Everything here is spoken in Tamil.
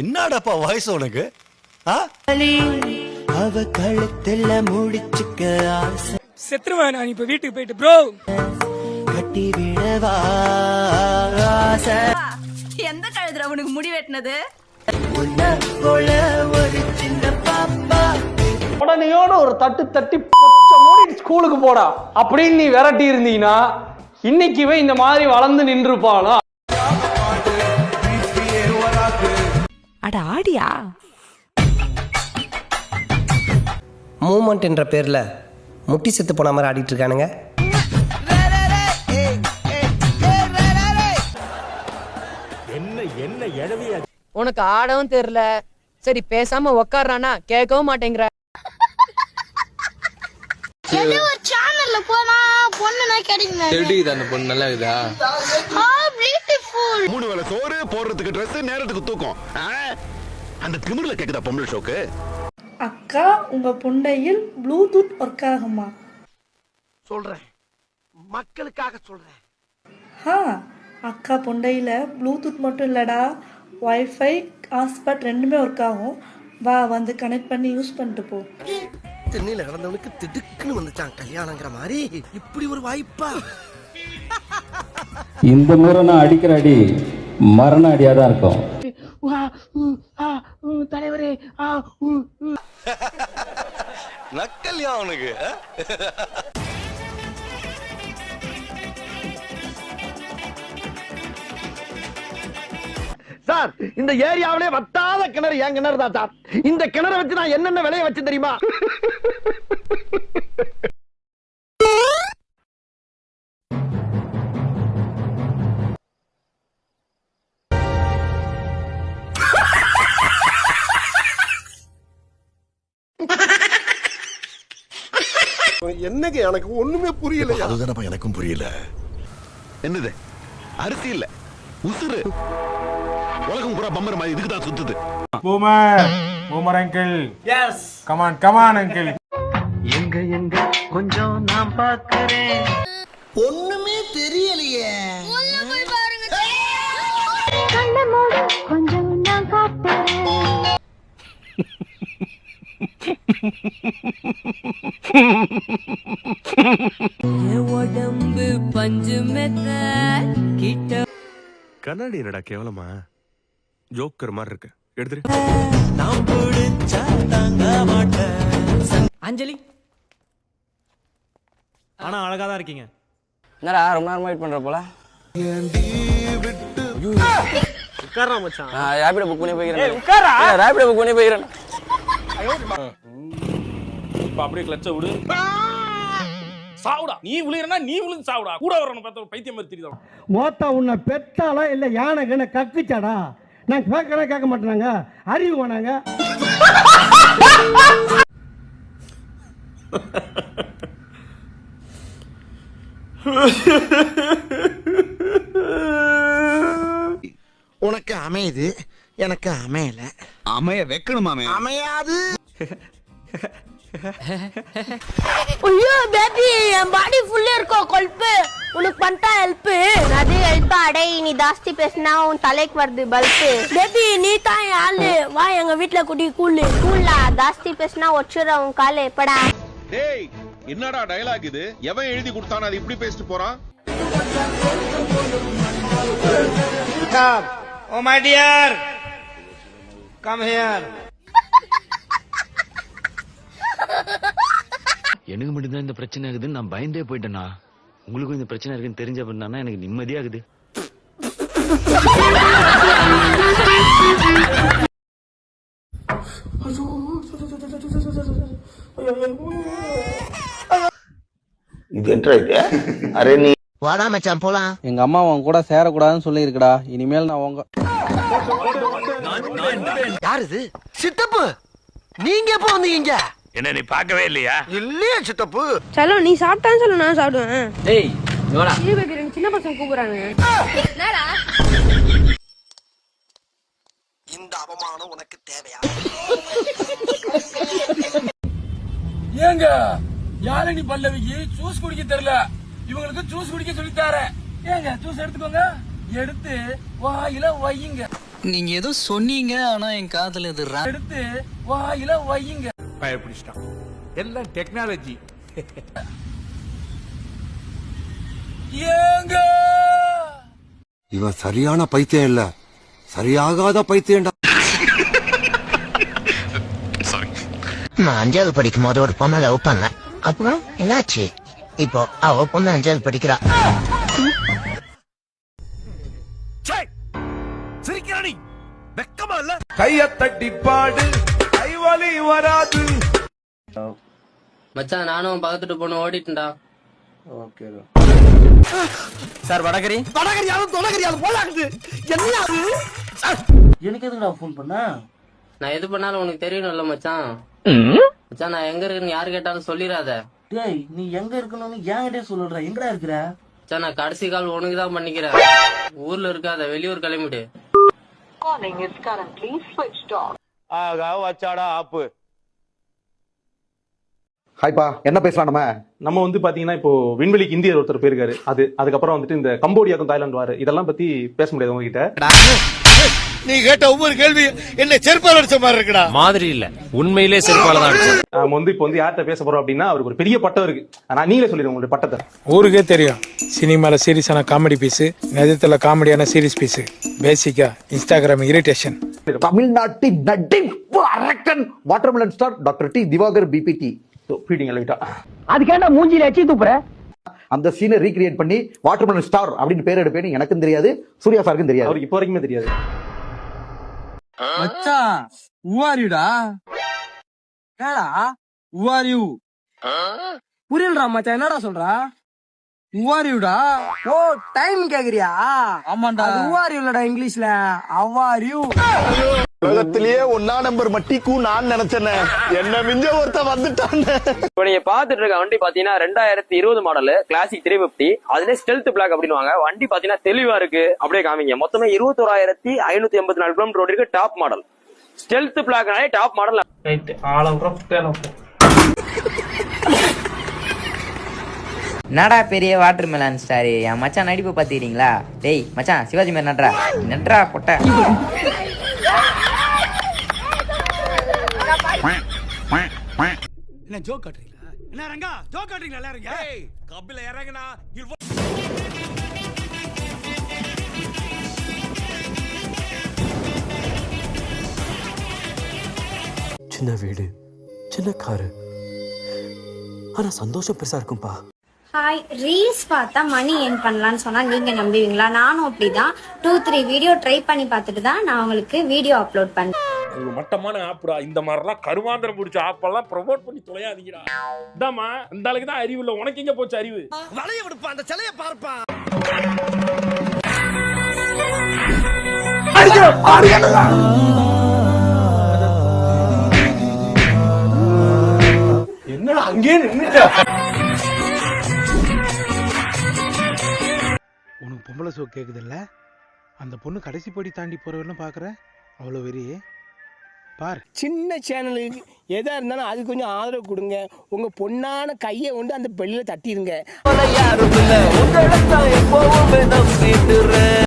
என்னடாப்பா வாய்ஸ் உனக்கு? அவ கழுத்துல முடிச்சுக்க ஆசை செத்துருவேன் நான் இப்ப வீட்டுக்கு போயிட்டு ப்ரோ. கட்டி விடவா ஆசை. எந்த கழுதுற உனக்கு முடி வெட்டினது? உன்னை போல ஒரு சின்ன பாப்பா உடனேயோட ஒரு தட்டு தட்டி பச்சை மூடி ஸ்கூலுக்கு போடா அப்படின்னு நீ விரட்டி இருந்தீங்கன்னா இன்னைக்குவே இந்த மாதிரி வளர்ந்து நின்றுப்பாளா? அட ஆடியா? மூமெண்ட் என்ற பேர்ல முட்டி செத்து போன மாதிரி ஆடிட்டு இருக்கானுங்க. உனக்கு ஆடவும் தெரியல, சரி பேசாம உக்காரானா கேட்கவும் மாட்டேங்கிற. ஒரு சேனல்ல போனா பொண்ணுனா கிடைக்குமே. தெரியுது அந்த பொண்ணு நல்லா இருக்குதா? பியூட்டிஃபுல். 3 வேளை சோறு, போடுறதுக்கு Dress, நேரத்துக்கு தூக்கம். அந்த திமிர்ல கேக்குதா பொம்பளை ஷோக்கு? அக்கா உங்க புண்டையில் ப்ளூடூத் ஒர்க் ஆகுமா? சொல்றேன், மக்களுக்காக சொல்றேன். அக்கா புண்டையில ப்ளூடூத் மட்டும் இல்லடா, வைஃபை ஹாட்ஸ்பாட் ரெண்டுமே ஒர்க் ஆகும். வா வந்து கனெக்ட் பண்ணி யூஸ் பண்ணிட்டு போ. தென்னையில கிடந்தவனுக்கு திடுக்குன்னு வந்துச்சான் கல்யாணங்கிற மாதிரி. இப்படி ஒரு வாய்ப்பா? இந்த முறை நான் அடிக்கிற அடி மரண அடியாதான் இருக்கும். தலைவரே நக்கல்யா அவனுக்கு. சார், இந்த ஏரியாவிலே வத்தாத கிணறு என் கிணறு தான் சார். இந்த கிணறை வச்சு நான் என்னென்ன விலையை வச்சு தெரியுமா? என்னங்க எனக்கு ஒண்ணுமே புரியல. அதுதானப்பா எனக்கும் புரியல. என்னது அரிசி இல்ல உசுறு. உலகம் பூரா பம்பர் மாதிரி இதுக்கு தான் சுத்துது. Boomer uncle. Yes come on uncle. எங்க எங்க கொஞ்சம் நான் பார்க்கிறேன். ஒண்ணுமே தெரியலையே. கொஞ்சம் நான் காட்டுறேன். உடம்பு பஞ்சு மெத்த கிட்ட கண்ணாடி என்னடா கேவலமா ஜோக்கர் மாதிரி இருக்கு. எடுத்துரு. நான் பிடிச்சா தாங்க மாட்டேன். அஞ்சலி ஆனா அழகா தான் இருக்கீங்க. என்னடா ரொம்ப நேரமா வெயிட் பண்ற போல? உட்கார்றா மச்சான். ரேபிடோ புக் பண்ணி போயிக்கிறேன். ரேபிடோ புக் பண்ணி போயிக்கிறேன். இப்ப அப்படியே கிளட்ச விடு. சாவுடா, நீ விழுகிறனா நீ விழுந்து சாவுடா. கூட வரணும் பார்த்தா பைத்தியம் மாதிரி தெரியுதா? மோத்தா உன்னை பெத்தாலா இல்ல யானை கண்ண கக்குச்சாடா? நான் கேட்க மாட்டேனாங்க, அறிவு வேணாங்க. உனக்கு அமையுது, எனக்கு அமையல. அமைய வைக்கணுமாமே. அமையாது. ஐயோ பேபி, என் பாடி ஃபுல்லா இருக்கோ கொல்ப்பு. உனக்கு பண்ணிட்டா ஹெல்ப். அது ஹெல்ப் அடே, நீ ஜாஸ்தி பேசினா உன் தலைக்கு வருது பல்ப். பேபி நீ தான் ஆளு, வா எங்க வீட்ல குடி கூலு. கூலா ஜாஸ்தி பேசினா ஒச்சுற உன் காலே படா. டேய் என்னடா டயலாக் இது? எவன் எழுதி கொடுத்தானே அது இப்படி பேசிட்டு போறான்? Oh my dear, come here. எனக்கு மட்டும்தான் இந்த பிரச்சனை இருக்குதுன்னு நான் பயந்தே போயிட்டேனா? உங்களுக்கும் இந்த பிரச்சனை இருக்குன்னு தெரிஞ்ச பண்ணா எனக்கு நிம்மதியாகுது. இது என்ன இது? அரே நீ வாடா மச்சான் போலாம். எங்க அம்மா உன் கூட சேரக்கூடாதுன்னு சொல்லி இருக்குடா. இனிமேல் நான் உங்க. யார் இது? சித்தப்பு. நீங்க எப்போ வந்தீங்க? என்ன நீ பார்க்கவே இல்லையா? இல்லையா சித்தப்பு? சலோ நீ சாப்பிட்டான்னு சொல்லு, நான் சாப்பிடுவேன். டேய் இவனா சின்ன பசங்க கூப்பிடுறாங்க. என்னடா இந்த அவமானம் உனக்கு தேவையா? ஏங்க யாரு நீ பல்லவிக்கு ஜூஸ் குடிக்க தெரியல, இவங்களுக்கு ஜூஸ் குடிக்க சொல்லி தரேன். ஏங்க ஜூஸ் எடுத்துக்கோங்க, எடுத்து வாயில வையுங்க. நீங்க ஏதோ சொன்னீங்க ஆனா என் காதுல இது எடுத்து வாயில வையுங்க. பயப்பிடிச்சிட்டான். எல்லாம் டெக்னாலஜி. ஏங்க இவன் சரியான பைத்தியம் இல்ல, சரியாகாத பைத்தியம்டா. நான் 5வது படிக்கும் போது ஒரு பொண்ணை லவ் பண்ணேன். அப்புறம் என்னாச்சு? இப்போ அவ பொண்ணு 5வது படிக்கிறா. சிரிக்கிறானி வெக்கமா இல்ல? கைய தட்டி பாடு, கைவலி வராது. மச்சான் நானும் பக்கத்துட்டு பொண்ணு ஓடிட்டேன்டா. ஓகே சார் வடகரி தொடகரியாலும் போலாகுது. என்ன அது? எனக்கு எதுக்கு நான் ஃபோன் பண்ணா? நான் எது பண்ணாலும் உனக்கு தெரியணும்ல மச்சான். மச்சான் நான் எங்க இருக்குன்னு யாரு கேட்டாலும் சொல்லிடாத. டேய் நீ எங்க இருக்கணும்னு என்கிட்டே சொல்லுடா. எங்கடா இருக்கிற? மச்சான் நான் கடைசி கால் உனக்கு தான் பண்ணிக்கிறேன். ஊர்ல இருக்காத, வெளியூர் கிளம்பிடு. ஆகா வச்சாடா ஆப்பு. ஹாய்ப்பா, என்ன பேசலாம் நம்ம? நம்ம வந்து பாத்தீங்கன்னா இப்போ விண்வெளிக்கு இந்தியர் ஒருத்தர் போயிருக்காரு. அதுக்கப்புறம் வந்துட்டு இந்த கம்போடியாக்கும் தாய்லாந்து வார் இதெல்லாம் பத்தி பேச முடியாது உங்ககிட்ட. நீ கேட்ட ஒவ்வொரு கேள்வி என்ன செருப்பால் அடிச்ச மாதிரி இருக்குடா. மாதிரி இல்ல, உண்மையிலே செருப்பால தான் அடிச்சேன். நம்ம வந்து இப்போ வந்து யார்கிட்ட பேச போறோம் அப்படின்னா, அவருக்கு ஒரு பெரிய பட்டம் இருக்கு. நான் நீங்களே சொல்லிடுங்க உங்களுடைய பட்டத்தை. ஊருக்கே தெரியும், சினிமால சீரியஸான காமெடி பீஸ், நிஜத்துல காமெடியான சீரியஸ் பீஸ், பேசிக்கா இன்ஸ்டாகிராம் இரிட்டேஷன். தமிழ்நாட்டின் நடிப்பு அரக்கன் watermelon star doctor D Diwakar பிபிடி ஃபீடிங் லைட்டா. அதுக்கேண்டா மூஞ்சில எச்சி துப்புற? அந்த சீனை ரீக்ரியேட் பண்ணி வாட்டர்மெலன் ஸ்டார் அப்படின்னு பேர் எடுப்பேன்னு எனக்கும் தெரியாது, சூர்யா சாருக்கும் தெரியாது. அவருக்கு இப்போ வரைக்குமே தெரியாது. மச்சான் உவாரியுடா. ஏடா உவாரியு புரியலடா மச்சான், என்னடா சொல்றா? உவாரியுடா. ஓ டைம் கேக்குறியா? ஆமாண்டா. உவாரியுலடா இங்கிலீஷ்ல அவாரியூ. உலகத்திலேயே 1ஆம் நம்பர் மட்டிக்கு நான் நினைச்சேன். என்ன மிஞ்ச ஒருத்த வந்துட்டான். இப்போ நீங்க பாத்துட்டு இருக்க வண்டி பாத்தீங்கன்னா 2020 மாடல் கிளாசிக் 350. அதுல ஸ்டெல்த் பிளாக் அப்படின்னு வண்டி பாத்தீங்கன்னா தெளிவா இருக்கு. அப்படியே காமிங்க. மொத்தமே 21,584 கிலோமீட்டர் ஓடி இருக்கு. டாப் மாடல் ஸ்டெல்த் பிளாக்னாலே டாப் மாடல். என்னடா பெரிய வாட்டர் மெலன் ஸ்டார், என் மச்சான் நடிப்பு பாத்துக்கிறீங்களா? டேய் மச்சான் சிவாஜி மாதிரி நட்ரா கொட்டை. என்ன ஜோக் காட்டுறீங்களா? என்ன ரங்கா ஜோக் காட்டுறீங்களா? எல்லாரும் ஏய் கபில இறங்குனா சின்ன வீடு, சின்ன காரு, ஆனா சந்தோஷம் பெருசா இருக்கும்பா. ஹாய், ரீல்ஸ் பார்த்தா மணி ஏர்ன் பண்ணலாம்னு சொன்னா நீங்க நம்புவீங்களா? நானும் அப்படிதான் 2-3 வீடியோ ட்ரை பண்ணி பார்த்துட்டு தான் நான் உங்களுக்கு வீடியோ அப்லோட் பண்ணேன். ஒரு மட்டமான ஆப்புடா. இந்த மாதிரிலாம் கருமாந்திரம் பிடிச்ச ஆப்பெல்லாம் ப்ரொமோட் பண்ணி தொலையாதீங்கடா. இதாம்மா அந்த ஆளுக்கு தான் அறிவு இல்லை. உனக்கு எங்க போச்சு அறிவு? வளைய விடுப்பா, அந்த சிலைய பார்ப்பா. என்னடா அங்கேயே நின்னுட்ட? உனக்கு பொம்பளை சோக் கேக்குதுல்ல? அந்த பொண்ணு கடைசி படி தாண்டி போறவரெல்லாம் பாக்குற அவ்வளோ வெறி பார். சின்ன சேனலுக்கு எதா இருந்தாலும் அது கொஞ்சம் ஆதரவு கொடுங்க. உங்க பொண்ணான கையை கொண்டு அந்த பெல்லில தட்டிடுங்க.